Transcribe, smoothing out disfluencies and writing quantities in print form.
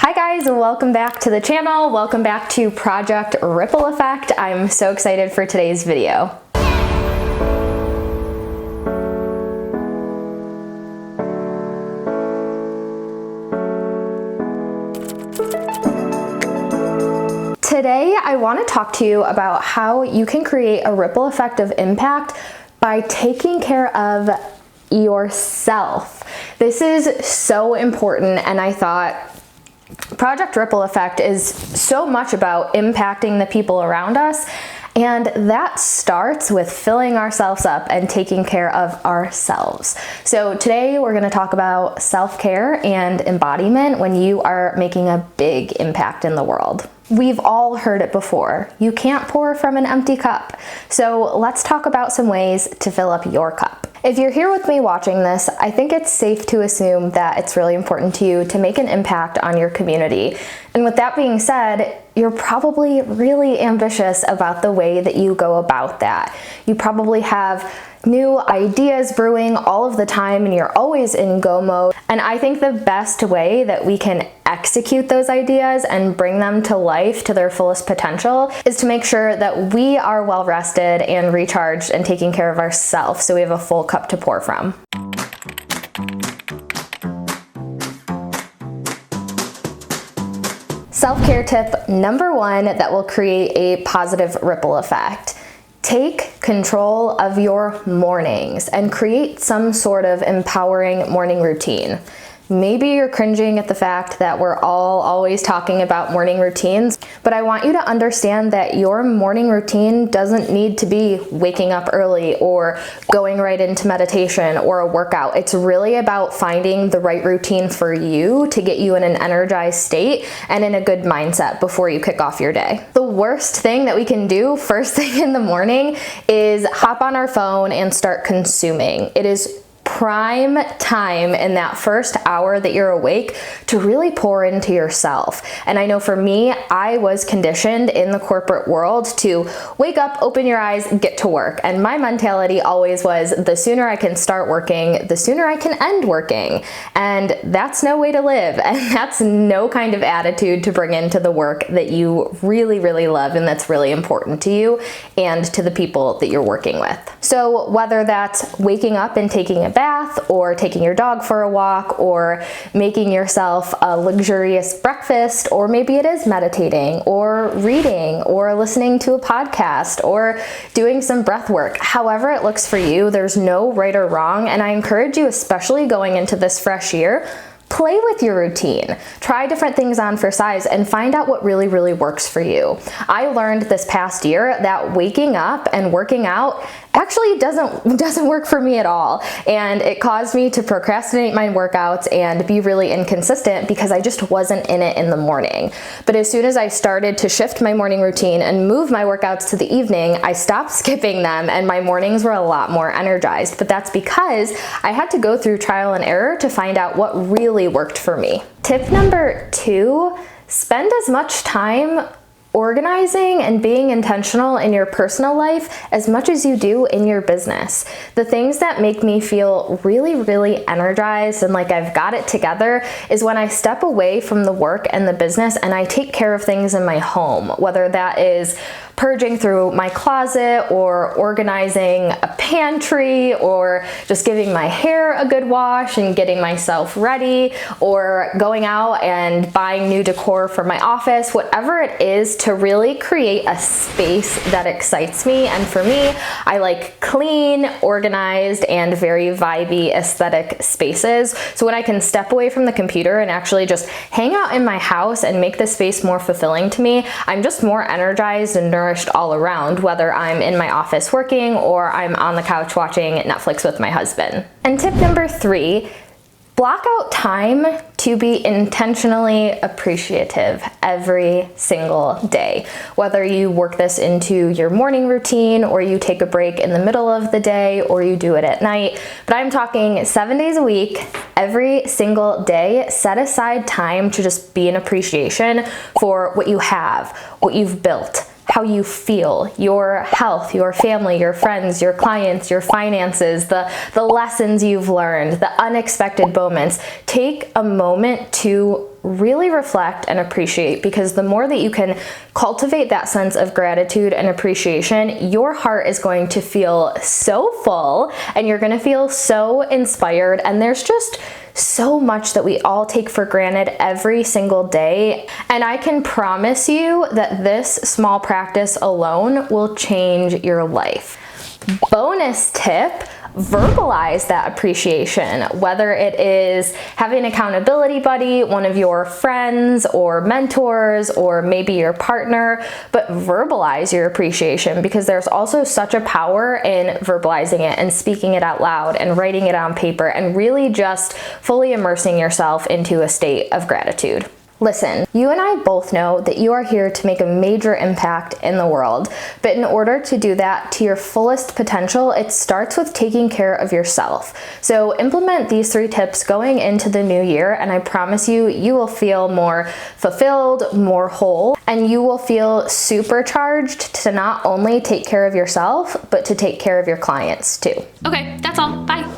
Hi guys, welcome back to the channel. Welcome back to Project Ripple Effect. I'm so excited for today's video. Today, I want to talk to you about how you can create a ripple effect of impact by taking care of yourself. This is so important, and I thought Project Ripple Effect is so much about impacting the people around us, and that starts with filling ourselves up and taking care of ourselves. So today we're going to talk about self-care and embodiment when you are making a big impact in the world. We've all heard it before. You can't pour from an empty cup. So let's talk about some ways to fill up your cup. If you're here with me watching this, I think it's safe to assume that it's really important to you to make an impact on your community. And with that being said, you're probably really ambitious about the way that you go about that. You probably have new ideas brewing all of the time and you're always in go mode. And I think the best way that we can execute those ideas and bring them to life to their fullest potential is to make sure that we are well rested and recharged and taking care of ourselves so we have a full cup to pour from. Self-care tip number one that will create a positive ripple effect. Take control of your mornings and create some sort of empowering morning routine. Maybe you're cringing at the fact that we're all always talking about morning routines, but I want you to understand that your morning routine doesn't need to be waking up early or going right into meditation or a workout. It's really about finding the right routine for you to get you in an energized state and in a good mindset before you kick off your day. The worst thing that we can do first thing in the morning is hop on our phone and start consuming. It is prime time in that first hour that you're awake to really pour into yourself. And I know for me, I was conditioned in the corporate world to wake up, open your eyes, get to work. And my mentality always was the sooner I can start working, the sooner I can end working. And that's no way to live. And that's no kind of attitude to bring into the work that you really, really love and that's really important to you and to the people that you're working with. So whether that's waking up and taking a bath, or taking your dog for a walk, or making yourself a luxurious breakfast, or maybe it is meditating, or reading, or listening to a podcast, or doing some breath work. However it looks for you, there's no right or wrong, and I encourage you, especially going into this fresh year, play with your routine. Try different things on for size and find out what really, really works for you. I learned this past year that waking up and working out actually doesn't work for me at all. And it caused me to procrastinate my workouts and be really inconsistent because I just wasn't in it in the morning. But as soon as I started to shift my morning routine and move my workouts to the evening, I stopped skipping them and my mornings were a lot more energized. But that's because I had to go through trial and error to find out what really worked for me. Tip number two, spend as much time organizing and being intentional in your personal life as much as you do in your business. The things that make me feel really, really energized and like I've got it together is when I step away from the work and the business and I take care of things in my home, whether that is purging through my closet or organizing a pantry or just giving my hair a good wash and getting myself ready or going out and buying new decor for my office, whatever it is to really create a space that excites me. And for me, I like clean, organized, and very vibey aesthetic spaces. So when I can step away from the computer and actually just hang out in my house and make the space more fulfilling to me, I'm just more energized and nourished all around, whether I'm in my office working or I'm on the couch watching Netflix with my husband. And tip number three, block out time to be intentionally appreciative every single day. Whether you work this into your morning routine or you take a break in the middle of the day or you do it at night, but I'm talking 7 days a week, every single day, set aside time to just be in appreciation for what you have, what you've built, how you feel, your health, your family, your friends, your clients, your finances, the lessons you've learned, the unexpected moments. Take a moment to really reflect and appreciate, because the more that you can cultivate that sense of gratitude and appreciation, your heart is going to feel so full and you're going to feel so inspired. And there's just so much that we all take for granted every single day. And I can promise you that this small practice alone will change your life. Bonus tip: verbalize that appreciation, whether it is having an accountability buddy, one of your friends or mentors, or maybe your partner, but verbalize your appreciation, because there's also such a power in verbalizing it and speaking it out loud and writing it on paper and really just fully immersing yourself into a state of gratitude. Listen, you and I both know that you are here to make a major impact in the world, but in order to do that to your fullest potential, it starts with taking care of yourself. So implement these 3 tips going into the new year, and I promise you, you will feel more fulfilled, more whole, and you will feel supercharged to not only take care of yourself, but to take care of your clients too. Okay, that's all. Bye.